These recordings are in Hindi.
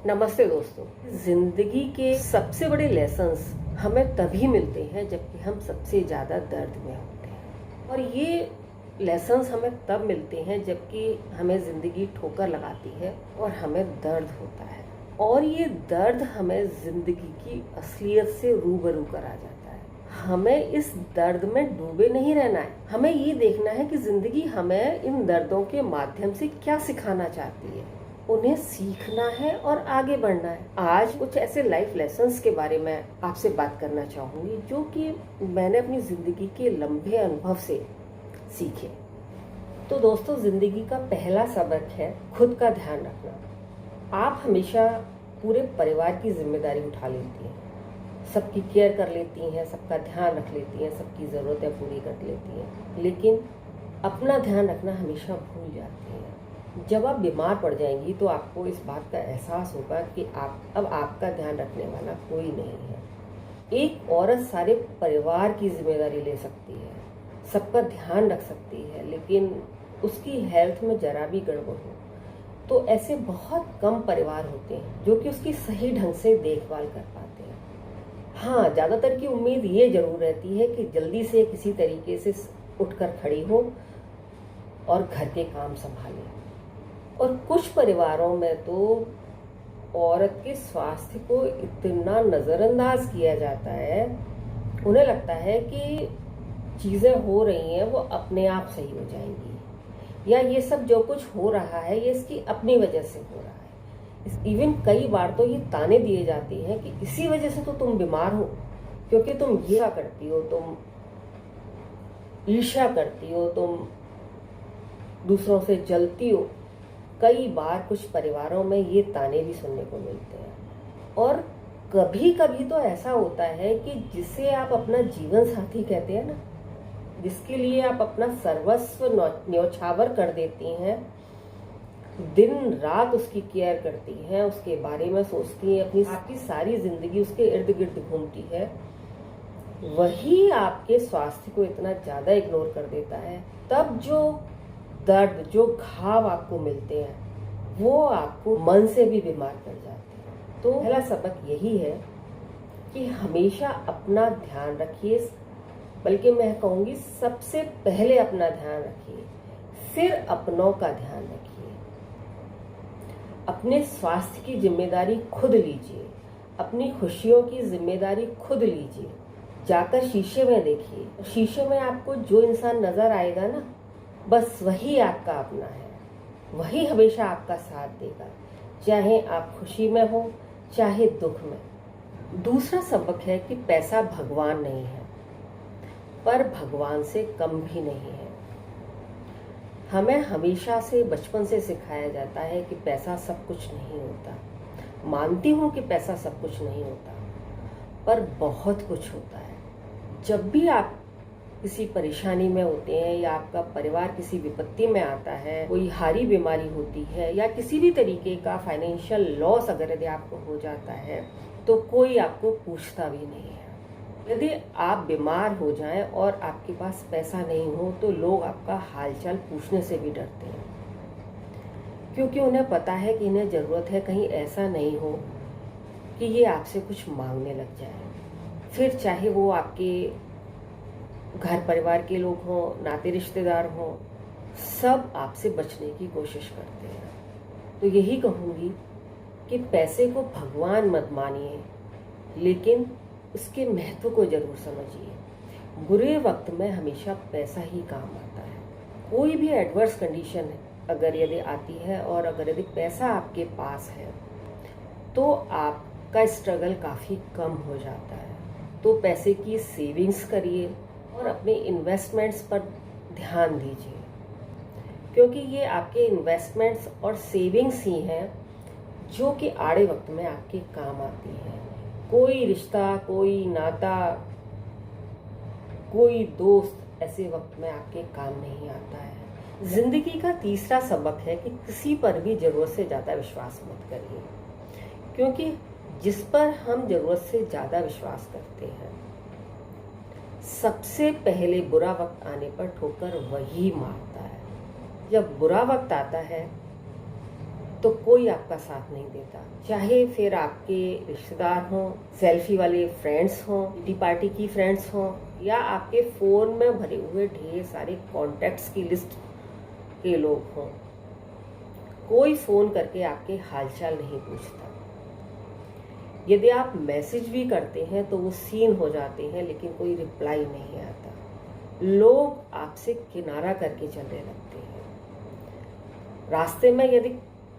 नमस्ते दोस्तों। जिंदगी के सबसे बड़े लेसन्स हमें तभी मिलते हैं जबकि हम सबसे ज़्यादा दर्द में होते हैं, और ये लेसन्स हमें तब मिलते हैं जबकि हमें ज़िंदगी ठोकर लगाती है और हमें दर्द होता है, और ये दर्द हमें ज़िंदगी की असलियत से रूबरू करा जाता है। हमें इस दर्द में डूबे नहीं रहना है, हमें ये देखना है कि ज़िंदगी हमें इन दर्दों के माध्यम से क्या सिखाना चाहती है, उन्हें सीखना है और आगे बढ़ना है। आज कुछ ऐसे लाइफ लेसन्स के बारे में आपसे बात करना चाहूँगी जो कि मैंने अपनी ज़िंदगी के लंबे अनुभव से सीखे। तो दोस्तों, ज़िंदगी का पहला सबक है खुद का ध्यान रखना। आप हमेशा पूरे परिवार की जिम्मेदारी उठा लेती हैं, सबकी केयर कर लेती हैं, सबका ध्यान रख लेती हैं, सबकी ज़रूरतें पूरी कर लेती हैं, लेकिन अपना ध्यान रखना हमेशा भूल जाती हैं। जब आप बीमार पड़ जाएंगी तो आपको इस बात का एहसास होगा कि अब आपका ध्यान रखने वाला कोई नहीं है। एक औरत सारे परिवार की जिम्मेदारी ले सकती है, सबका ध्यान रख सकती है, लेकिन उसकी हेल्थ में जरा भी गड़बड़ हो तो ऐसे बहुत कम परिवार होते हैं जो कि उसकी सही ढंग से देखभाल कर पाते हैं। हाँ, ज़्यादातर की उम्मीद ये जरूर रहती है कि जल्दी से किसी तरीके से उठकर खड़ी हो और घर के काम संभाले। और कुछ परिवारों में तो औरत के स्वास्थ्य को इतना नज़रअंदाज किया जाता है, उन्हें लगता है कि चीज़ें हो रही हैं वो अपने आप सही हो जाएंगी, या ये सब जो कुछ हो रहा है ये इसकी अपनी वजह से हो रहा है। इवन कई बार तो ये ताने दिए जाते हैं कि इसी वजह से तो तुम बीमार हो, क्योंकि तुम ये करती हो, तुम ईर्ष्या करती हो, तुम दूसरों से जलती हो। कई बार कुछ परिवारों में ये ताने भी सुनने को मिलते हैं। और कभी कभी तो ऐसा होता है कि जिसे आप अपना जीवन साथी कहते हैं ना, जिसके लिए आप अपना सर्वस्व न्यौछावर कर देती हैं, दिन रात उसकी केयर करती हैं, उसके बारे में सोचती हैं, अपनी आपकी सारी जिंदगी उसके इर्द गिर्द घूमती है, वही आपके स्वास्थ्य को इतना ज़्यादा इग्नोर कर देता है। तब जो दर्द, जो घाव आपको मिलते हैं वो आपको मन से भी बीमार कर जाते हैं। तो पहला सबक यही है कि हमेशा अपना ध्यान रखिए, बल्कि मैं कहूँगी सबसे पहले अपना ध्यान रखिए, फिर अपनों का ध्यान रखिए। अपने स्वास्थ्य की जिम्मेदारी खुद लीजिए, अपनी खुशियों की जिम्मेदारी खुद लीजिए। जाकर शीशे में देखिए, शीशे में आपको जो इंसान नजर आएगा ना, बस वही आपका अपना है, वही हमेशा आपका साथ देगा, चाहे आप खुशी में हो चाहे दुख में। दूसरा सबक है कि पैसा भगवान नहीं है, पर भगवान से कम भी नहीं है। हमें हमेशा से बचपन से सिखाया जाता है कि पैसा सब कुछ नहीं होता। मानती हूँ कि पैसा सब कुछ नहीं होता, पर बहुत कुछ होता है। जब भी आप किसी परेशानी में होते हैं या आपका परिवार किसी विपत्ति में आता है, कोई हारी बीमारी होती है या किसी भी तरीके का फाइनेंशियल लॉस अगर यदि आपको हो जाता है, तो कोई आपको पूछता भी नहीं है। यदि आप बीमार हो जाएं और आपके पास पैसा नहीं हो तो लोग आपका हालचाल पूछने से भी डरते हैं, क्योंकि उन्हें पता है कि इन्हें ज़रूरत है कहीं ऐसा नहीं हो कि ये आपसे कुछ मांगने लग जाए। फिर चाहे वो आपके घर परिवार के लोग हों, नाते रिश्तेदार हों, सब आपसे बचने की कोशिश करते हैं। तो यही कहूँगी कि पैसे को भगवान मत मानिए, लेकिन उसके महत्व को जरूर समझिए। बुरे वक्त में हमेशा पैसा ही काम आता है। कोई भी एडवर्स कंडीशन अगर यदि आती है और अगर यदि पैसा आपके पास है तो आपका स्ट्रगल काफ़ी कम हो जाता है। तो पैसे की सेविंग्स करिए और अपने इन्वेस्टमेंट्स पर ध्यान दीजिए, क्योंकि ये आपके इन्वेस्टमेंट्स और सेविंग्स ही हैं जो कि आड़े वक्त में आपके काम आती हैं। कोई रिश्ता, कोई नाता, कोई दोस्त ऐसे वक्त में आपके काम नहीं आता है। जिंदगी का तीसरा सबक है कि किसी पर भी जरूरत से ज़्यादा विश्वास मत करिए, क्योंकि जिस पर हम जरूरत से ज़्यादा विश्वास करते हैं, सबसे पहले बुरा वक्त आने पर ठोकर वही मारता है। जब बुरा वक्त आता है तो कोई आपका साथ नहीं देता। चाहे फिर आपके रिश्तेदार हों, सेल्फी वाले फ्रेंड्स हों, किटी पार्टी की फ्रेंड्स हों, या आपके फ़ोन में भरे हुए ढेर सारे कॉन्टैक्ट्स की लिस्ट के लोग हों, कोई फ़ोन करके आपके हालचाल नहीं पूछता। यदि आप मैसेज भी करते हैं तो वो सीन हो जाते हैं, लेकिन कोई रिप्लाई नहीं आता। लोग आपसे किनारा करके चलने लगते हैं। रास्ते में यदि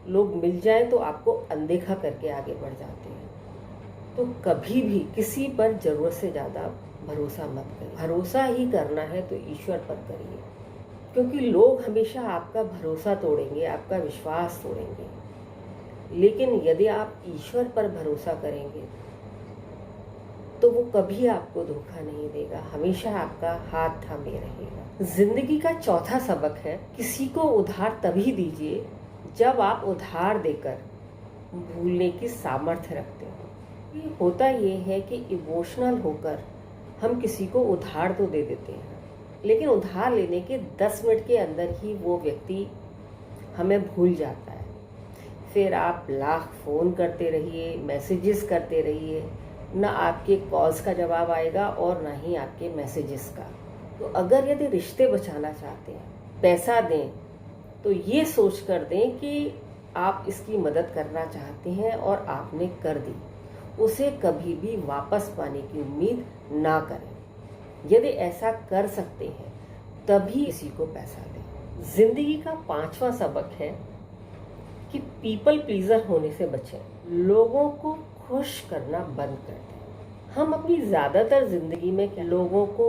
लोग मिल जाएं तो आपको अनदेखा करके आगे बढ़ जाते हैं। तो कभी भी किसी पर ज़रूरत से ज़्यादा भरोसा मत करिए। भरोसा ही करना है तो ईश्वर पर करिए, क्योंकि लोग हमेशा आपका भरोसा तोड़ेंगे, आपका विश्वास तोड़ेंगे। लेकिन यदि आप ईश्वर पर भरोसा करेंगे तो वो कभी आपको धोखा नहीं देगा, हमेशा आपका हाथ थामे रहेगा। जिंदगी का चौथा सबक है, किसी को उधार तभी दीजिए जब आप उधार देकर भूलने की सामर्थ्य रखते हो। ये होता ये है कि इमोशनल होकर हम किसी को उधार तो दे देते हैं, लेकिन उधार लेने के 10 मिनट के अंदर ही वो व्यक्ति हमें भूल जाता है। फिर आप लाख फ़ोन करते रहिए, मैसेजेस करते रहिए, ना आपके कॉल्स का जवाब आएगा और ना ही आपके मैसेजेस का। तो अगर यदि रिश्ते बचाना चाहते हैं, पैसा दें तो ये सोच कर दें कि आप इसकी मदद करना चाहते हैं और आपने कर दी। उसे कभी भी वापस पाने की उम्मीद ना करें। यदि ऐसा कर सकते हैं तभी किसी को पैसा दें। जिंदगी का 5वां सबक है कि पीपल प्लीजर होने से बचें। लोगों को खुश करना बंद कर दें। हम अपनी ज़्यादातर ज़िंदगी में लोगों को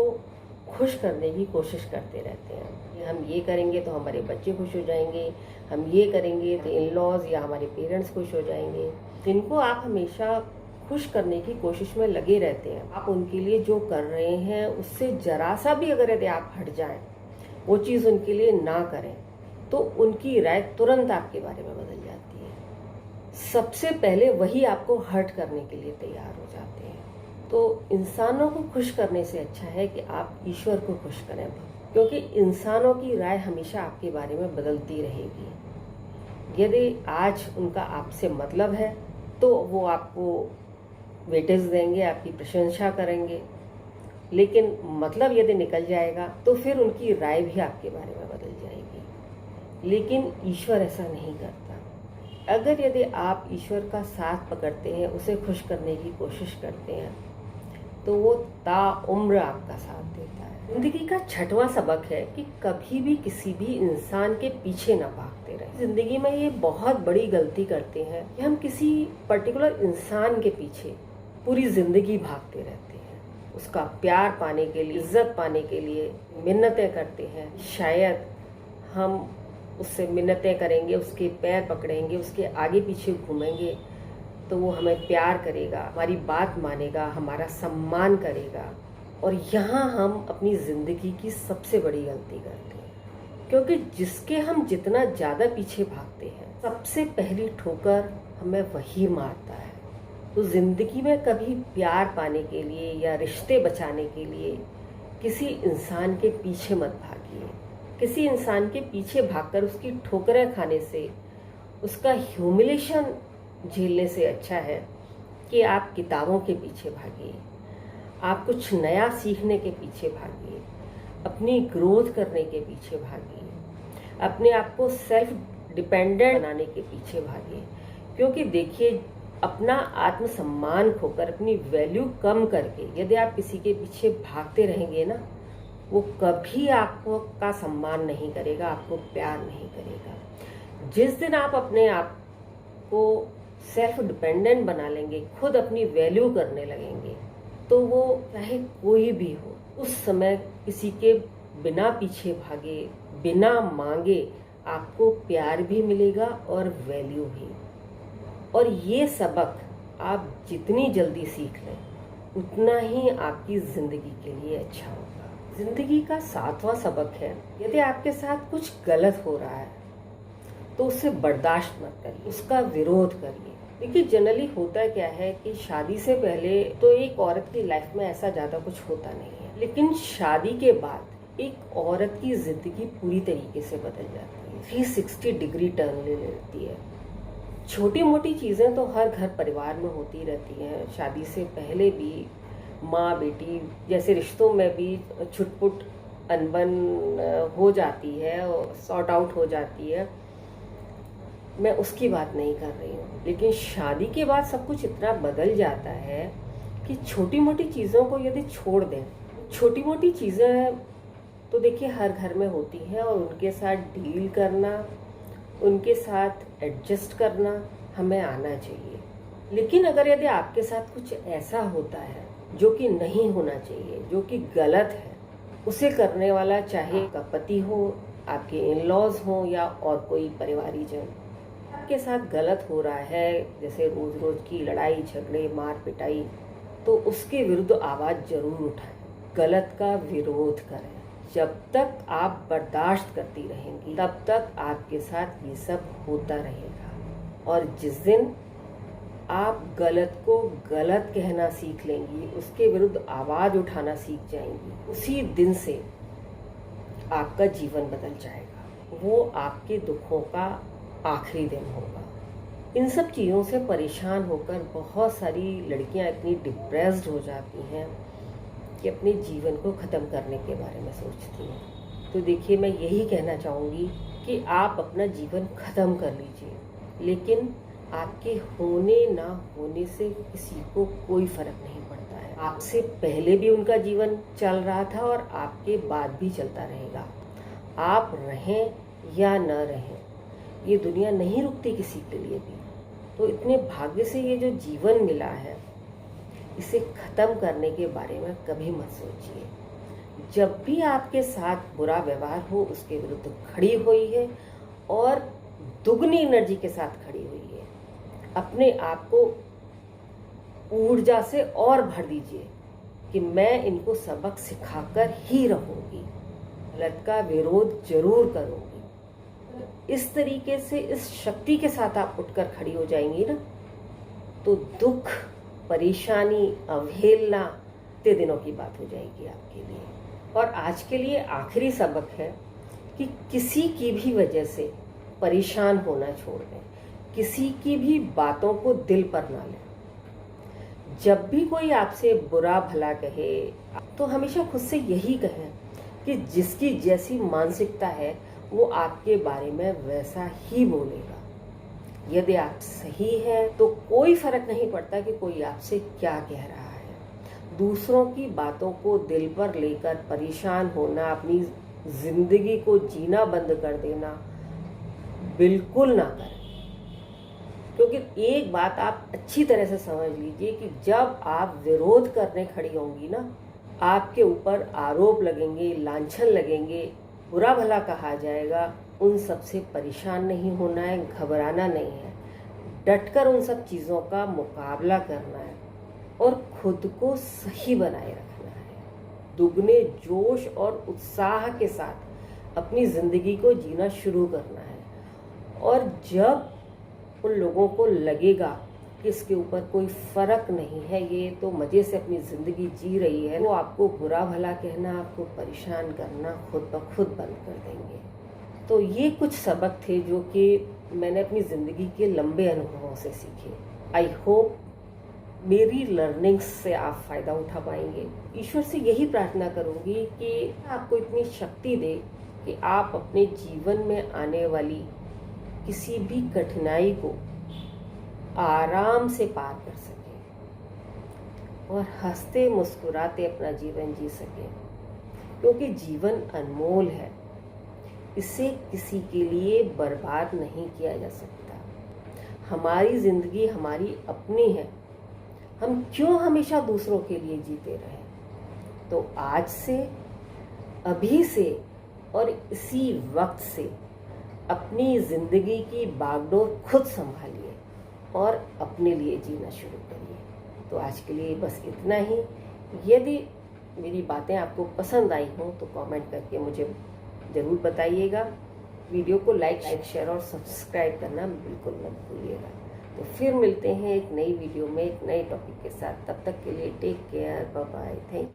खुश करने की कोशिश करते रहते हैं। हम ये करेंगे तो हमारे बच्चे खुश हो जाएंगे, हम ये करेंगे तो इन लॉज या हमारे पेरेंट्स खुश हो जाएंगे। जिनको आप हमेशा खुश करने की कोशिश में लगे रहते हैं, आप उनके लिए जो कर रहे हैं उससे जरा सा भी अगर यदि आप हट जाएं, वो चीज़ उनके लिए ना करें, तो उनकी राय तुरंत आपके बारे में बदल जाती है। सबसे पहले वही आपको हर्ट करने के लिए तैयार हो जाते हैं। तो इंसानों को खुश करने से अच्छा है कि आप ईश्वर को खुश करें, क्योंकि इंसानों की राय हमेशा आपके बारे में बदलती रहेगी। यदि आज उनका आपसे मतलब है तो वो आपको वेटेज देंगे, आपकी प्रशंसा करेंगे, लेकिन मतलब यदि निकल जाएगा तो फिर उनकी राय भी आपके बारे में बदल जाएगी। लेकिन ईश्वर ऐसा नहीं करता। अगर यदि आप ईश्वर का साथ पकड़ते हैं, उसे खुश करने की कोशिश करते हैं, तो वो ताउम्र आपका साथ देता है। जिंदगी का 6वां सबक है कि कभी भी किसी भी इंसान के पीछे ना भागते रहे। जिंदगी में ये बहुत बड़ी गलती करते हैं कि हम किसी पर्टिकुलर इंसान के पीछे पूरी जिंदगी भागते रहते हैं। उसका प्यार पाने के लिए, इज्जत पाने के लिए मिन्नतें करते हैं। शायद हम उससे मिन्नतें करेंगे, उसके पैर पकड़ेंगे, उसके आगे पीछे घूमेंगे तो वो हमें प्यार करेगा, हमारी बात मानेगा, हमारा सम्मान करेगा। और यहाँ हम अपनी ज़िंदगी की सबसे बड़ी गलती करते हैं, क्योंकि जिसके हम जितना ज़्यादा पीछे भागते हैं, सबसे पहली ठोकर हमें वही मारता है। तो ज़िंदगी में कभी प्यार पाने के लिए या रिश्ते बचाने के लिए किसी इंसान के पीछे मत भागिए। किसी इंसान के पीछे भागकर उसकी ठोकरें खाने से, उसका ह्यूमिलेशन झेलने से अच्छा है कि आप किताबों के पीछे भागिए, आप कुछ नया सीखने के पीछे भागिए, अपनी ग्रोथ करने के पीछे भागिए, अपने आप को सेल्फ डिपेंडेंट बनाने के पीछे भागिए। क्योंकि देखिए, अपना आत्मसम्मान खोकर, अपनी वैल्यू कम करके यदि आप किसी के पीछे भागते रहेंगे ना, वो कभी आपको का सम्मान नहीं करेगा, आपको प्यार नहीं करेगा। जिस दिन आप अपने आप को सेल्फ डिपेंडेंट बना लेंगे, खुद अपनी वैल्यू करने लगेंगे, तो वो चाहे कोई भी हो, उस समय किसी के बिना पीछे भागे, बिना मांगे आपको प्यार भी मिलेगा और वैल्यू भी। और ये सबक आप जितनी जल्दी सीख लें, उतना ही आपकी ज़िंदगी के लिए अच्छा होगा। ज़िंदगी का 7वां सबक है, यदि आपके साथ कुछ गलत हो रहा है तो उसे बर्दाश्त मत करिए, उसका विरोध करिए। देखिए, जनरली होता क्या है कि शादी से पहले तो एक औरत की लाइफ में ऐसा ज़्यादा कुछ होता नहीं है, लेकिन शादी के बाद एक औरत की ज़िंदगी पूरी तरीके से बदल जाती है, 360 डिग्री टर्न ले लेती है। छोटी मोटी चीज़ें तो हर घर परिवार में होती रहती हैं। शादी से पहले भी माँ बेटी जैसे रिश्तों में भी छुटपुट अनबन हो जाती है और सॉर्ट आउट हो जाती है, मैं उसकी बात नहीं कर रही हूँ। लेकिन शादी के बाद सब कुछ इतना बदल जाता है कि छोटी मोटी चीज़ों को यदि छोड़ दें, छोटी मोटी चीज़ें तो देखिए हर घर में होती हैं और उनके साथ डील करना, उनके साथ एडजस्ट करना हमें आना चाहिए। लेकिन अगर यदि आपके साथ कुछ ऐसा होता है जो कि नहीं होना चाहिए, जो कि गलत है, उसे करने वाला चाहे आपका पति हो, आपके इन लॉज हो या और कोई परिवारीजन, आपके साथ गलत हो रहा है, जैसे रोज रोज की लड़ाई झगड़े मार पिटाई, तो उसके विरुद्ध आवाज़ जरूर उठाएं, गलत का विरोध करें। जब तक आप बर्दाश्त करती रहेंगी तब तक आपके साथ ये सब होता रहेगा। और जिस दिन आप गलत को गलत कहना सीख लेंगी, उसके विरुद्ध आवाज़ उठाना सीख जाएंगी, उसी दिन से आपका जीवन बदल जाएगा। वो आपके दुखों का आखिरी दिन होगा। इन सब चीज़ों से परेशान होकर बहुत सारी लड़कियां इतनी डिप्रेस्ड हो जाती हैं कि अपने जीवन को ख़त्म करने के बारे में सोचती हैं। तो देखिए, मैं यही कहना चाहूँगी कि आप अपना जीवन ख़त्म कर लीजिए, लेकिन आपके होने ना होने से किसी को कोई फ़र्क नहीं पड़ता है। आपसे पहले भी उनका जीवन चल रहा था और आपके बाद भी चलता रहेगा। आप रहें या न रहें, ये दुनिया नहीं रुकती किसी के लिए भी। तो इतने भाग्य से ये जो जीवन मिला है, इसे ख़त्म करने के बारे में कभी मत सोचिए। जब भी आपके साथ बुरा व्यवहार हो, उसके विरुद्ध खड़ी हुई है और दुगनी एनर्जी के साथ खड़ी हुई है। अपने आप को ऊर्जा से और भर दीजिए कि मैं इनको सबक सिखाकर ही रहूँगी, गलत का विरोध जरूर करूँगी। इस तरीके से, इस शक्ति के साथ आप उठकर खड़ी हो जाएंगी ना, तो दुख, परेशानी, अवहेलना ते दिनों की बात हो जाएगी आपके लिए। और आज के लिए आखिरी सबक है कि किसी की भी वजह से परेशान होना छोड़ दें, किसी की भी बातों को दिल पर ना लें। जब भी कोई आपसे बुरा भला कहे तो हमेशा खुद से यही कहें कि जिसकी जैसी मानसिकता है वो आपके बारे में वैसा ही बोलेगा। यदि आप सही हैं तो कोई फर्क नहीं पड़ता कि कोई आपसे क्या कह रहा है। दूसरों की बातों को दिल पर लेकर परेशान होना, अपनी जिंदगी को जीना बंद कर देना बिल्कुल ना करें। क्योंकि एक बात आप अच्छी तरह से समझ लीजिए कि जब आप विरोध करने खड़ी होंगी ना, आपके ऊपर आरोप लगेंगे, लांछन लगेंगे, बुरा भला कहा जाएगा। उन सब से परेशान नहीं होना है, घबराना नहीं है, डटकर उन सब चीज़ों का मुकाबला करना है और खुद को सही बनाए रखना है। दुगने जोश और उत्साह के साथ अपनी ज़िंदगी को जीना शुरू करना है। और जब उन लोगों को लगेगा कि इसके ऊपर कोई फ़र्क नहीं है, ये तो मज़े से अपनी ज़िंदगी जी रही है, वो आपको बुरा भला कहना, आपको परेशान करना खुद ब खुद बंद कर देंगे। तो ये कुछ सबक थे जो कि मैंने अपनी ज़िंदगी के लंबे अनुभवों से सीखे। आई होप मेरी लर्निंग्स से आप फ़ायदा उठा पाएंगे। ईश्वर से यही प्रार्थना करूँगी कि आपको इतनी शक्ति दे कि आप अपने जीवन में आने वाली किसी भी कठिनाई को आराम से पार कर सकें और हंसते मुस्कुराते अपना जीवन जी सकें। क्योंकि जीवन अनमोल है, इसे किसी के लिए बर्बाद नहीं किया जा सकता। हमारी ज़िंदगी हमारी अपनी है, हम क्यों हमेशा दूसरों के लिए जीते रहें। तो आज से, अभी से और इसी वक्त से अपनी ज़िंदगी की बागडोर खुद संभालिए और अपने लिए जीना शुरू करिए। तो आज के लिए बस इतना ही। यदि मेरी बातें आपको पसंद आई हों तो कमेंट करके मुझे ज़रूर बताइएगा। वीडियो को लाइक, शेयर और सब्सक्राइब करना बिल्कुल मत भूलिएगा। तो फिर मिलते हैं एक नई वीडियो में एक नए टॉपिक के साथ। तब तक के लिए take care, bye bye, thank you.